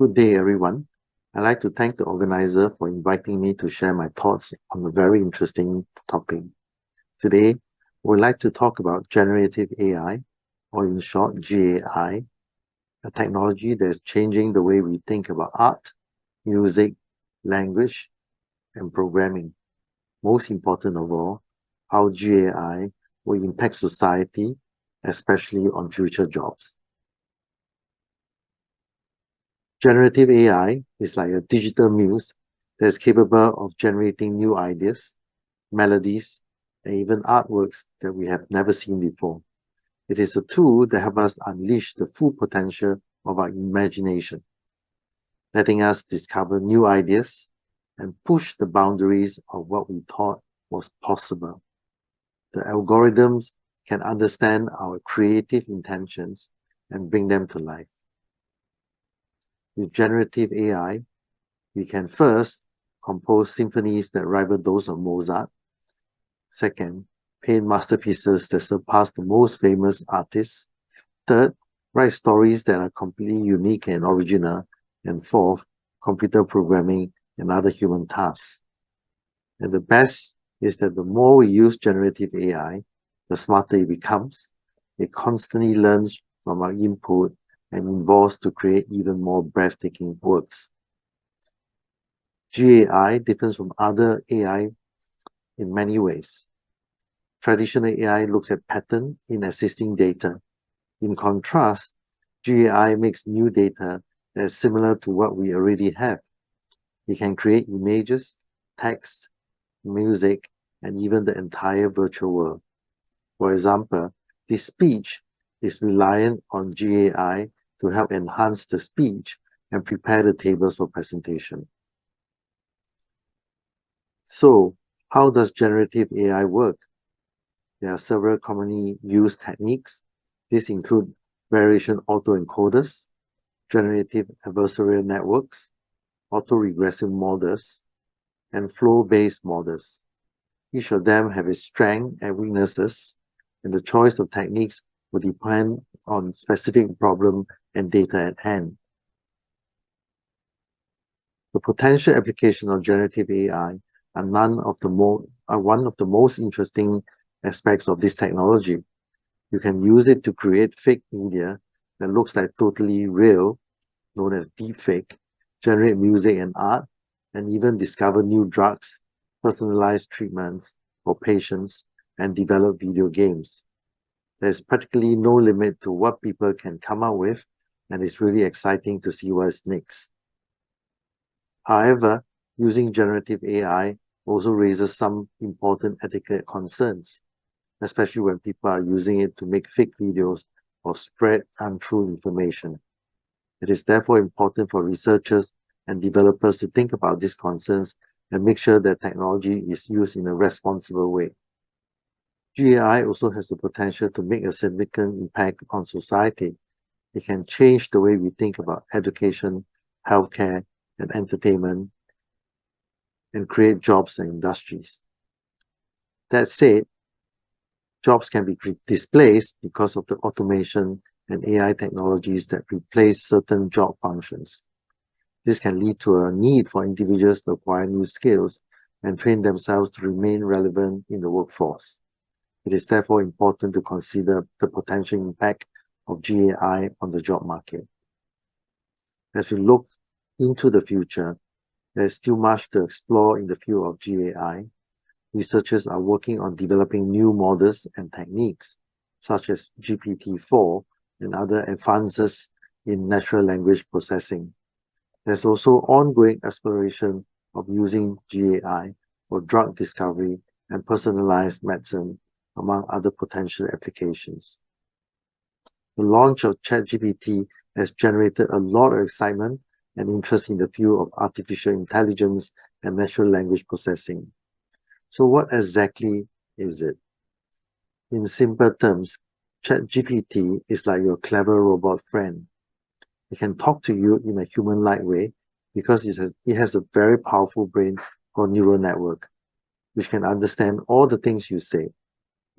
Good day, everyone. I'd like to thank the organizer for inviting me to share my thoughts on a very interesting topic. Today, we'd like to talk about generative AI, or in short, GAI, a technology that is changing the way we think about art, music, language, and programming. Most important of all, how GAI will impact society, especially on future jobs. Generative AI is like a digital muse that is capable of generating new ideas, melodies, and even artworks that we have never seen before. It is a tool that helps us unleash the full potential of our imagination, letting us discover new ideas and push the boundaries of what we thought was possible. The algorithms can understand our creative intentions and bring them to life. With generative AI, we can first compose symphonies that rival those of Mozart. Second, paint masterpieces that surpass the most famous artists. Third, write stories that are completely unique and original. And fourth, computer programming and other human tasks. And the best is that the more we use generative AI, the smarter it becomes. It constantly learns from our input and evolves to create even more breathtaking works. GAI differs from other AI in many ways. Traditional AI looks at patterns in existing data. In contrast, GAI makes new data that is similar to what we already have. It can create images, text, music, and even the entire virtual world. For example, this speech is reliant on GAI to help enhance the speech and prepare the tables for presentation. So, how does generative AI work? There are several commonly used techniques. These include variation autoencoders, generative adversarial networks, autoregressive models, and flow-based models. Each of them have its strengths and weaknesses, and the choice of techniques will depend on specific problem and data at hand. The potential application of generative AI are one of the most interesting aspects of this technology. You can use it to create fake media that looks like totally real, known as deepfake, generate music and art, and even discover new drugs, personalized treatments for patients, and develop video games. There's practically no limit to what people can come up with, and it's really exciting to see what's next. However, using generative AI also raises some important ethical concerns, especially when people are using it to make fake videos or spread untrue information. It is therefore important for researchers and developers to think about these concerns and make sure that technology is used in a responsible way. GAI also has the potential to make a significant impact on society. It can change the way we think about education, healthcare, and entertainment, and create jobs and industries. That said, jobs can be displaced because of the automation and AI technologies that replace certain job functions. This can lead to a need for individuals to acquire new skills and train themselves to remain relevant in the workforce. It is therefore important to consider the potential impact of GAI on the job market. As we look into the future, there is still much to explore in the field of GAI. Researchers are working on developing new models and techniques, such as GPT-4 and other advances in natural language processing. There's also ongoing exploration of using GAI for drug discovery and personalized medicine, among other potential applications. The launch of ChatGPT has generated a lot of excitement and interest in the field of artificial intelligence and natural language processing. So what exactly is it? In simple terms, ChatGPT is like your clever robot friend. It can talk to you in a human-like way because it has a very powerful brain called neural network, which can understand all the things you say.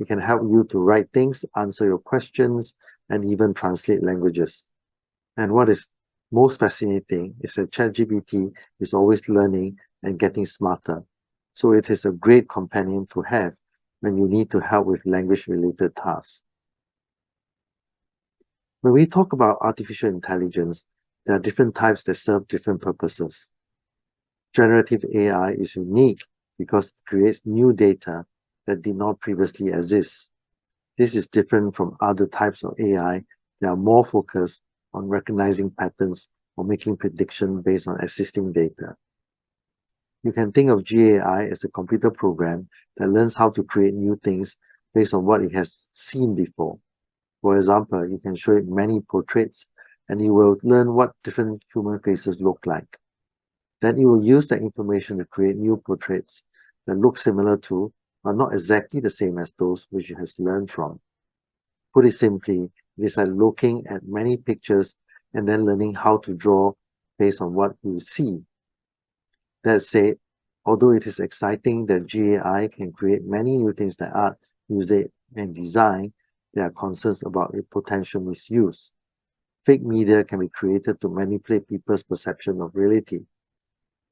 It can help you to write things, answer your questions, and even translate languages. And what is Most fascinating is that ChatGPT is always learning and getting smarter, so it is a great companion to have when you need to help with language-related tasks. When we talk about artificial intelligence, there are different types that serve different purposes. Generative AI is unique because it creates new data that did not previously exist. This is different from other types of AI that are more focused on recognizing patterns or making predictions based on existing data. You can think of GAI as a computer program that learns how to create new things based on what it has seen before. For example, you can show it many portraits and it will learn what different human faces look like. Then it will use that information to create new portraits that look similar to, but not exactly the same as those which it has learned from. Put it simply, it is like looking at many pictures and then learning how to draw based on what you see. That said, although it is exciting that GAI can create many new things like art, music, and design, there are concerns about its potential misuse. Fake media can be created to manipulate people's perception of reality.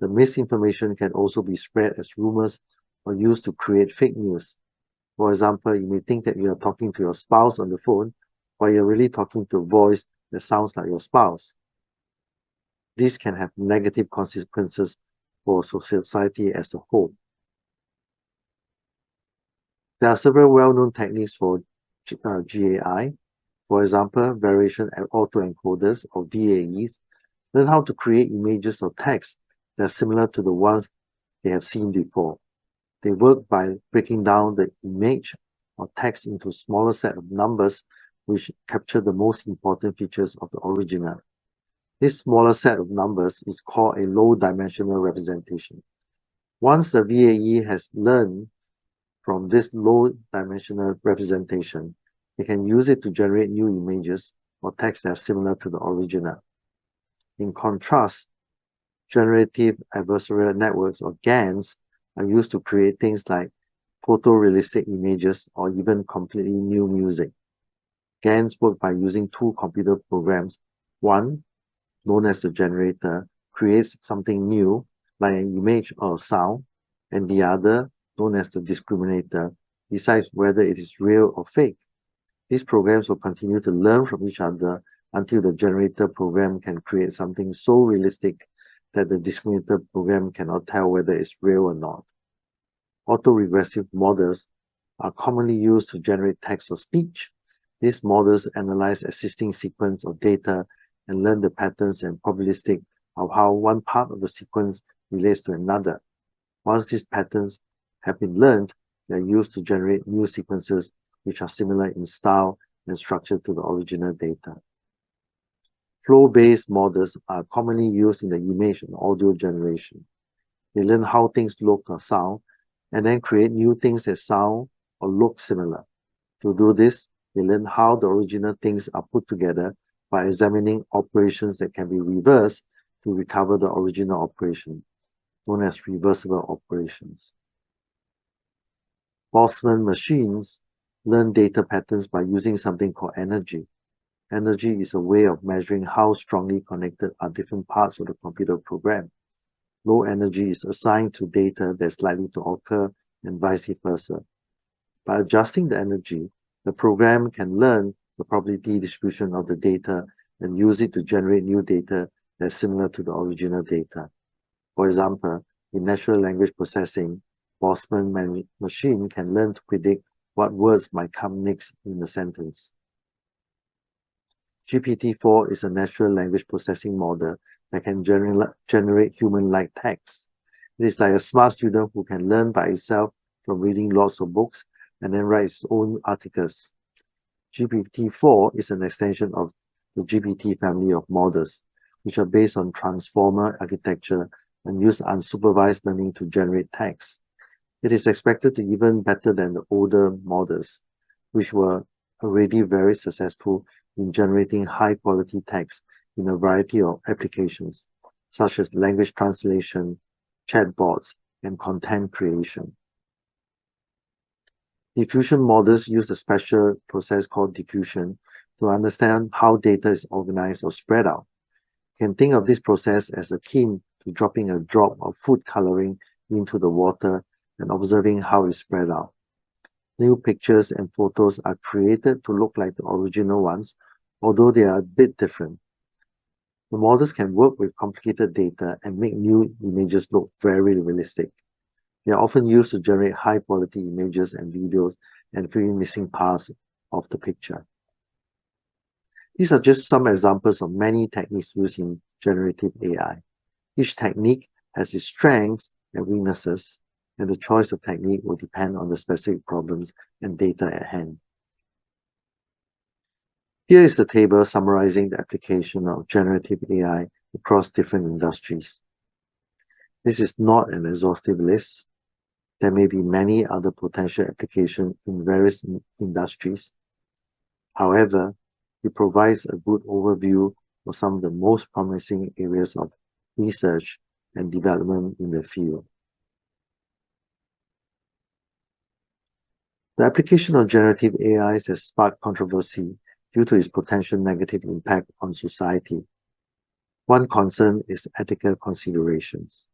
The misinformation can also be spread as rumors or used to create fake news. For example, you may think that you are talking to your spouse on the phone, while you're really talking to a voice that sounds like your spouse. This can have negative consequences for society as a whole. There are several well-known techniques for GAI. For example, variation autoencoders or VAEs learn how to create images or text that are similar to the ones they have seen before. They work by breaking down the image or text into a smaller set of numbers which capture the most important features of the original. This smaller set of numbers is called a low-dimensional representation. Once the VAE has learned from this low-dimensional representation, they can use it to generate new images or text that are similar to the original. In contrast, generative adversarial networks or GANs are used to create things like photorealistic images or even completely new music. GANs work by using two computer programs. One, known as the generator, creates something new, like an image or a sound, and the other, known as the discriminator, decides whether it is real or fake. These programs will continue to learn from each other until the generator program can create something so realistic that the discriminator program cannot tell whether it's real or not. Autoregressive models are commonly used to generate text or speech. These models analyze existing sequence of data and learn the patterns and probabilistic of how one part of the sequence relates to another. Once these patterns have been learned, they are used to generate new sequences which are similar in style and structure to the original data. Flow-based models are commonly used in the image and audio generation. They learn how things look or sound, and then create new things that sound or look similar. To do this, they learn how the original things are put together by examining operations that can be reversed to recover the original operation, known as reversible operations. Boltzmann machines learn data patterns by using something called energy. Energy is a way of measuring how strongly connected are different parts of the computer program. Low energy is assigned to data that's likely to occur and vice versa. By adjusting the energy, the program can learn the probability distribution of the data and use it to generate new data that's similar to the original data. For example, in natural language processing, Boltzmann machine can learn to predict what words might come next in a sentence. GPT-4 is a natural language processing model that can generate human-like text. It is like a smart student who can learn by itself from reading lots of books and then write its own articles. GPT-4 is an extension of the GPT family of models, which are based on transformer architecture and use unsupervised learning to generate text. It is expected to be even better than the older models, which were already very successful in generating high-quality text in a variety of applications, such as language translation, chatbots, and content creation. Diffusion models use a special process called diffusion to understand how data is organized or spread out. You can think of this process as akin to dropping a drop of food coloring into the water and observing how it spread out. New pictures and photos are created to look like the original ones, although they are a bit different. The models can work with complicated data and make new images look very realistic. They are often used to generate high-quality images and videos and fill in missing parts of the picture. These are just some examples of many techniques used in generative AI. Each technique has its strengths and weaknesses, and the choice of technique will depend on the specific problems and data at hand. Here is the table summarizing the application of generative AI across different industries. This is not an exhaustive list. There may be many other potential applications in various industries. However, it provides a good overview of some of the most promising areas of research and development in the field. The application of generative AI has sparked controversy due to its potential negative impact on society. One concern is ethical considerations.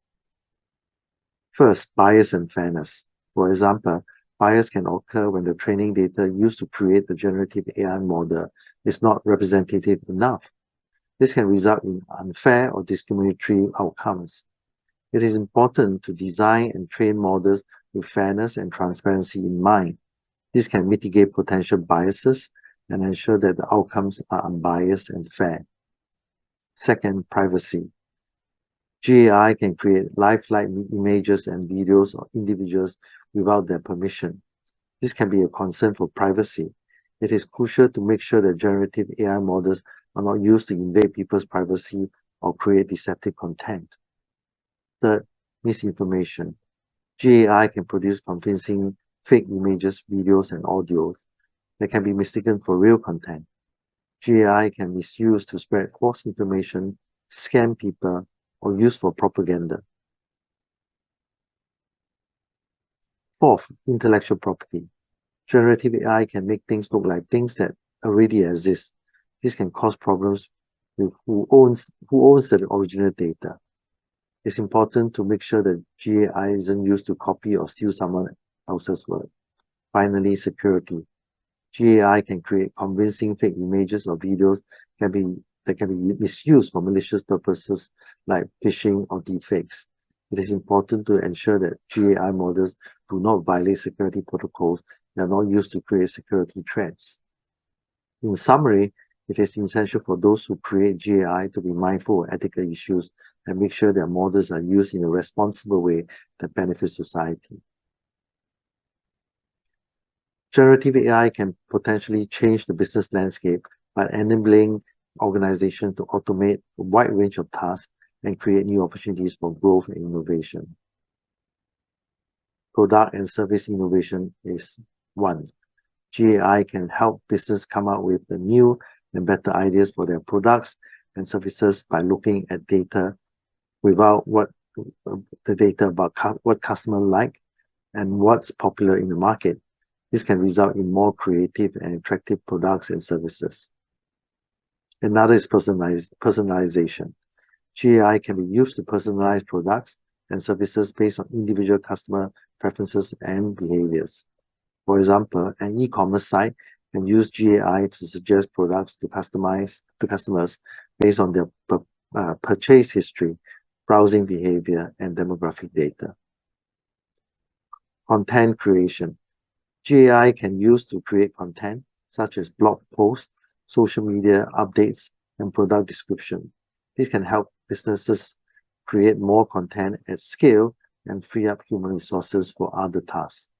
First, bias and fairness. For example, bias can occur when the training data used to create the generative AI model is not representative enough. This can result in unfair or discriminatory outcomes. It is important to design and train models with fairness and transparency in mind. This can mitigate potential biases and ensure that the outcomes are unbiased and fair. Second, privacy. GAI can create lifelike images and videos of individuals without their permission. This can be a concern for privacy. It is crucial to make sure that generative AI models are not used to invade people's privacy or create deceptive content. Third, misinformation. GAI can produce convincing fake images, videos, and audios that can be mistaken for real content. GAI can be misused to spread false information, scam people, or used for propaganda. Fourth, intellectual property. Generative AI can make things look like things that already exist. This can cause problems with who owns the original data. It's important to make sure that GAI isn't used to copy or steal someone else's work. Finally, security. GAI can create convincing fake images or videos that can be misused for malicious purposes like phishing or deepfakes. It is important to ensure that GAI models do not violate security protocols that are not used to create security threats. In summary, it is essential for those who create GAI to be mindful of ethical issues and make sure their models are used in a responsible way that benefits society. Generative AI can potentially change the business landscape by enabling organizations to automate a wide range of tasks and create new opportunities for growth and innovation. Product and service innovation is one. GAI can help business come up with the new and better ideas for their products and services by looking at data about what customers like and what's popular in the market. This can result in more creative and attractive products and services. Another is personalization. GAI can be used to personalize products and services based on individual customer preferences and behaviors. For example, an e-commerce site can use GAI to suggest products to customers based on their purchase history, browsing behavior, and demographic data. Content creation. GAI can use to create content such as blog posts, social media updates, and product description. This can help businesses create more content at scale and free up human resources for other tasks.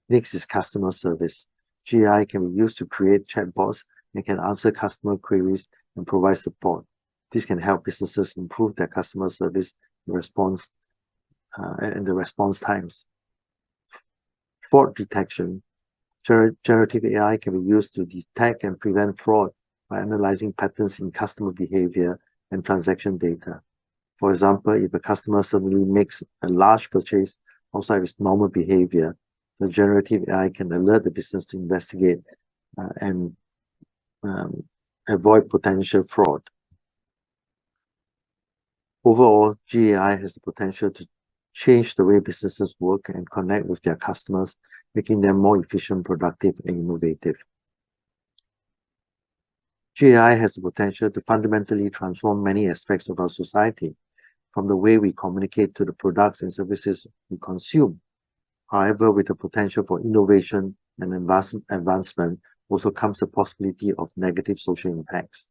Next is customer service. GAI can be used to create chatbots and can answer customer queries and provide support. This can help businesses improve their customer service response and the response times. Fraud detection. Generative AI can be used to detect and prevent fraud by analyzing patterns in customer behavior and transaction data. For example, if a customer suddenly makes a large purchase outside its normal behavior, the generative AI can alert the business to investigate and avoid potential fraud. Overall, GAI has the potential to change the way businesses work and connect with their customers, making them more efficient, productive, and innovative. GAI has the potential to fundamentally transform many aspects of our society, from the way we communicate to the products and services we consume. However, with the potential for innovation and advancement also comes the possibility of negative social impacts.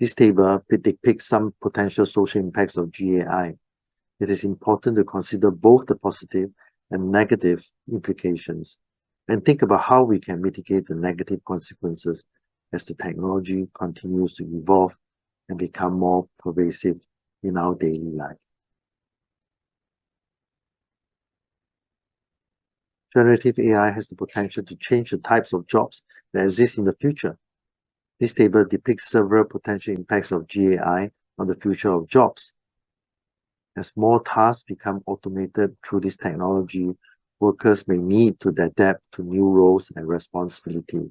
This table depicts some potential social impacts of GAI. It is important to consider both the positive and negative implications and think about how we can mitigate the negative consequences as the technology continues to evolve and become more pervasive in our daily life. Generative AI has the potential to change the types of jobs that exist in the future. This table depicts several potential impacts of GAI on the future of jobs. As more tasks become automated through this technology, workers may need to adapt to new roles and responsibilities.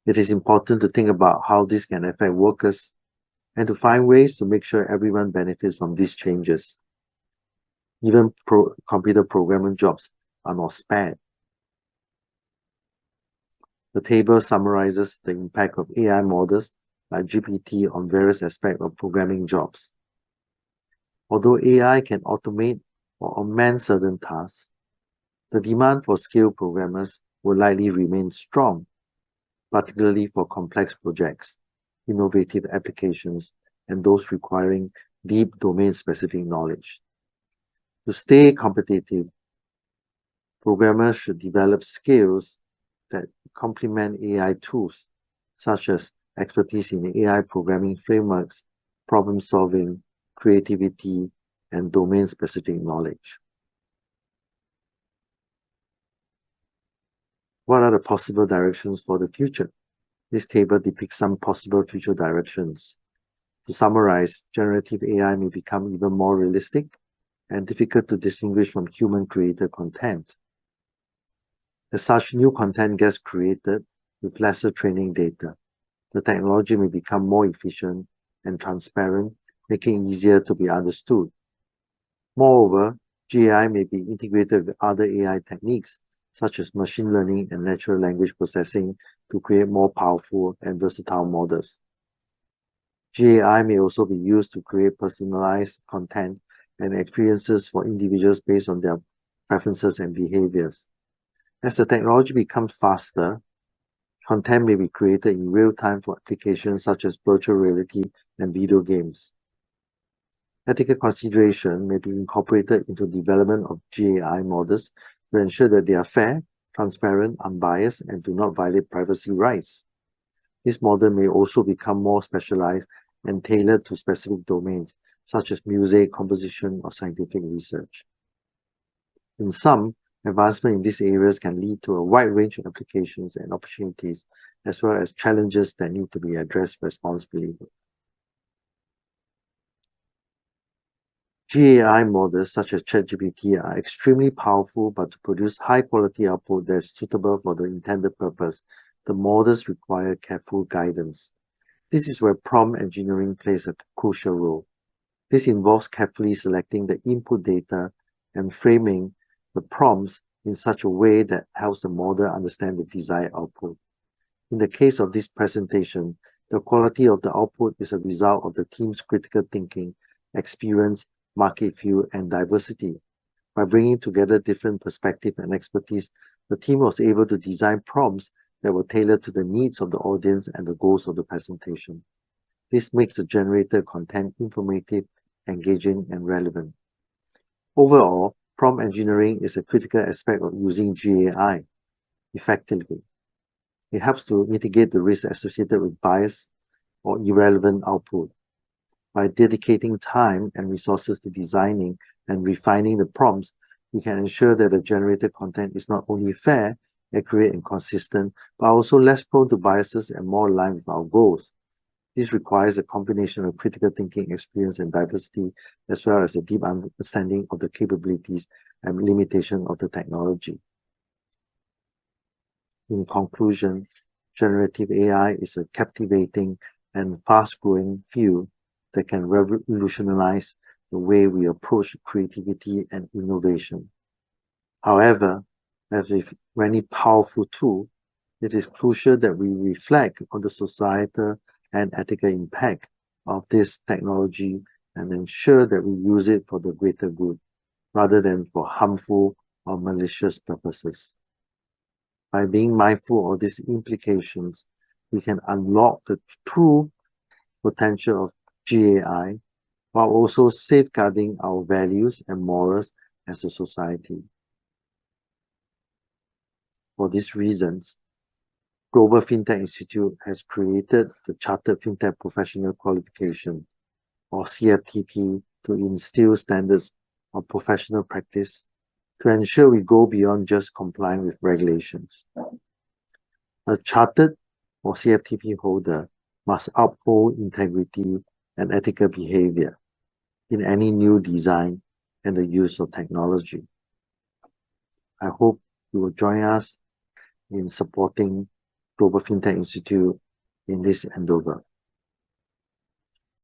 It is important to think about how this can affect workers and to find ways to make sure everyone benefits from these changes. Even computer programming jobs are not spared. The table summarizes the impact of AI models like GPT on various aspects of programming jobs. Although AI can automate or augment certain tasks, the demand for skilled programmers will likely remain strong, particularly for complex projects, innovative applications, and those requiring deep domain-specific knowledge. To stay competitive, programmers should develop skills that complement AI tools, such as expertise in AI programming frameworks, problem-solving, creativity, and domain-specific knowledge. What are the possible directions for the future? This table depicts some possible future directions. To summarize, generative AI may become even more realistic and difficult to distinguish from human-created content. As such, new content gets created with lesser training data. The technology may become more efficient and transparent, making it easier to be understood. Moreover, GAI may be integrated with other AI techniques, such as machine learning and natural language processing, to create more powerful and versatile models. GAI may also be used to create personalized content and experiences for individuals based on their preferences and behaviors. As the technology becomes faster, content may be created in real time for applications such as virtual reality and video games. Ethical consideration may be incorporated into the development of GAI models to ensure that they are fair, transparent, unbiased, and do not violate privacy rights. This model may also become more specialized and tailored to specific domains, such as music, composition, or scientific research. In sum, advancement in these areas can lead to a wide range of applications and opportunities, as well as challenges that need to be addressed responsibly. GAI models such as ChatGPT are extremely powerful, but to produce high-quality output that is suitable for the intended purpose, the models require careful guidance. This is where prompt engineering plays a crucial role. This involves carefully selecting the input data and framing the prompts in such a way that helps the model understand the desired output. In the case of this presentation, the quality of the output is a result of the team's critical thinking, experience, market view, and diversity. By bringing together different perspectives and expertise, the team was able to design prompts that were tailored to the needs of the audience and the goals of the presentation. This makes the generated content informative, engaging, and relevant. Overall, prompt engineering is a critical aspect of using GAI effectively. It helps to mitigate the risk associated with bias or irrelevant output. By dedicating time and resources to designing and refining the prompts, we can ensure that the generated content is not only fair, accurate, and consistent, but also less prone to biases and more aligned with our goals. This requires a combination of critical thinking, experience, and diversity, as well as a deep understanding of the capabilities and limitations of the technology. In conclusion, generative AI is a captivating and fast-growing field that can revolutionize the way we approach creativity and innovation. However, as with many powerful tools, it is crucial that we reflect on the societal and ethical impact of this technology and ensure that we use it for the greater good, rather than for harmful or malicious purposes. By being mindful of these implications, we can unlock the true potential of GAI while also safeguarding our values and morals as a society. For these reasons, Global Fintech Institute has created the Chartered Fintech Professional qualification, or CFtP, to instill standards of professional practice to ensure we go beyond just complying with regulations. A chartered or CFtP holder must uphold integrity and ethical behavior in any new design and the use of technology. I hope you will join us in supporting Global Fintech Institute in this endeavor.